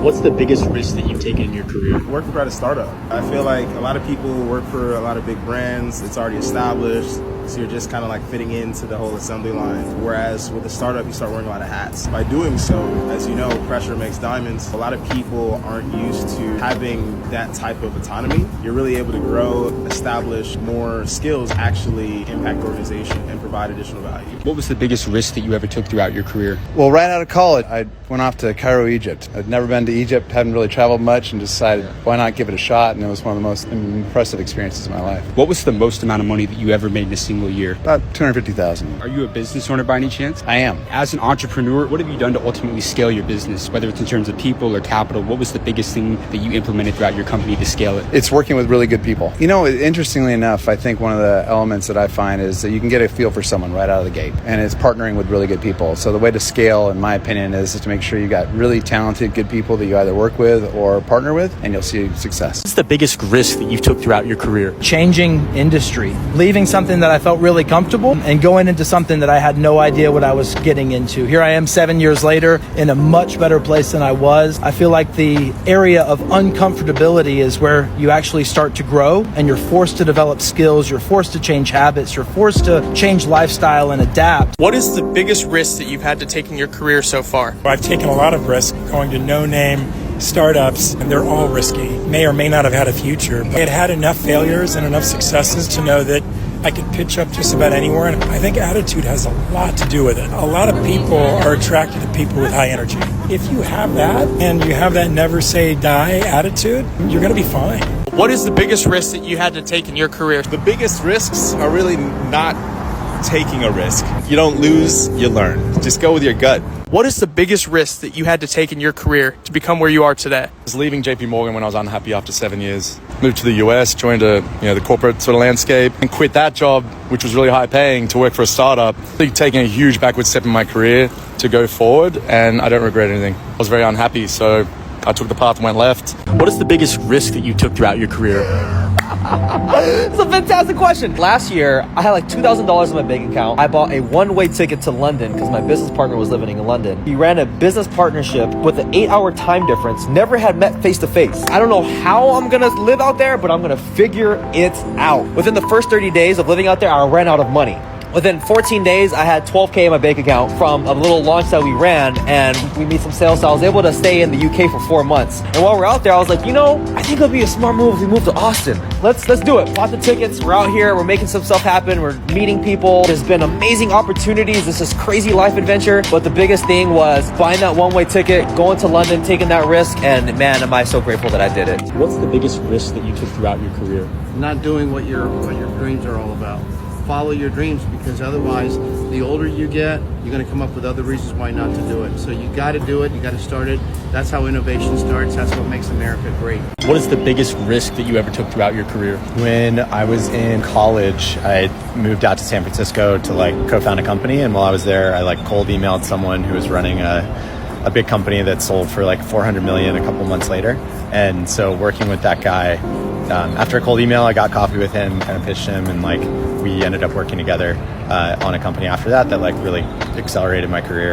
What's the biggest risk that you've taken in your career? Working for at a startup. I feel like a lot of people work for a lot of big brands. It's already established. So you're just kind of like fitting into the whole assembly line. Whereas with a startup, you start wearing a lot of hats. By doing so, as you know, pressure makes diamonds. A lot of people aren't used to having that type of autonomy. You're really able to grow, establish more skills, actually impact the organization and provide additional value. What was the biggest risk that you ever took throughout your career? Well, right out of college, I went off to Cairo, Egypt. I'd never been to Egypt, hadn't really traveled much, and decided why not give it a shot, and it was one of the most impressive experiences of my life. What was the most amount of money that you ever made in a single year? About $250,000. Are you a business owner by any chance? I am. As an entrepreneur, what have you done to ultimately scale your business, whether it's in terms of people or capital? What was the biggest thing that you implemented throughout your company to scale it? It's working with really good people. You know, interestingly enough, I think one of the elements that I find is that you can get a feel for someone right out of the gate, and it's partnering with really good people. So the way to scale, in my opinion, is to make sure you got really talented, good people that you either work with or partner with, and you'll see success. What's the biggest risk that you've took throughout your career? Changing industry, leaving something that I felt really comfortable and going into something that I had no idea what I was getting into. Here I am 7 years later in a much better place than I was. I feel like the area of uncomfortability is where you actually start to grow, and you're forced to develop skills, you're forced to change habits, you're forced to change lifestyle and adapt. What is the biggest risk that you've had to take in your career so far? I've taken a lot of risks going to no-name startups, and they're all risky. May or may not have had a future, but I had enough failures and enough successes to know that I could pitch up just about anywhere, and I think attitude has a lot to do with it. A lot of people are attracted to people with high energy. If you have that, and you have that never say die attitude, you're going to be fine. What is the biggest risk that you had to take in your career? The biggest risks are really not taking a risk. You don't lose, you learn. Just go with your gut. What is the biggest risk that you had to take in your career to become where you are today? I was leaving JP Morgan when I was unhappy after 7 years. Moved to the US, joined the corporate sort of landscape, and quit that job, which was really high paying, to work for a startup. Taking a huge backward step in my career to go forward, and I don't regret anything. I was very unhappy, so I took the path and went left. What is the biggest risk that you took throughout your career? It's a fantastic question. Last year, I had like $2,000 in my bank account. I bought a one-way ticket to London because my business partner was living in London. He ran a business partnership with an 8-hour time difference, never had met face-to-face. I don't know how I'm gonna live out there, but I'm gonna figure it out. Within the first 30 days of living out there, I ran out of money. Within 14 days, I had $12K in my bank account from a little launch that we ran, and we made some sales. So I was able to stay in the UK for 4 months. And while we're out there, I was like, I think it'll be a smart move if we move to Austin. Let's do it. Bought the tickets. We're out here. We're making some stuff happen. We're meeting people. There's been amazing opportunities. This is crazy life adventure. But the biggest thing was buying that one-way ticket, going to London, taking that risk, and man, am I so grateful that I did it. What's the biggest risk that you took throughout your career? Not doing what your dreams are all about. Follow your dreams, because otherwise, the older you get, you're going to come up with other reasons why not to do it. So you got to do it. You got to start it. That's how innovation starts. That's what makes America great. What is the biggest risk that you ever took throughout your career? When I was in college, I moved out to San Francisco to co-found a company, and while I was there, I cold emailed someone who was running a big company that sold for $400 million a couple months later. And so working with that guy, after a cold email, I got coffee with him, kind of pitched him, and we ended up working together on a company after that really accelerated my career.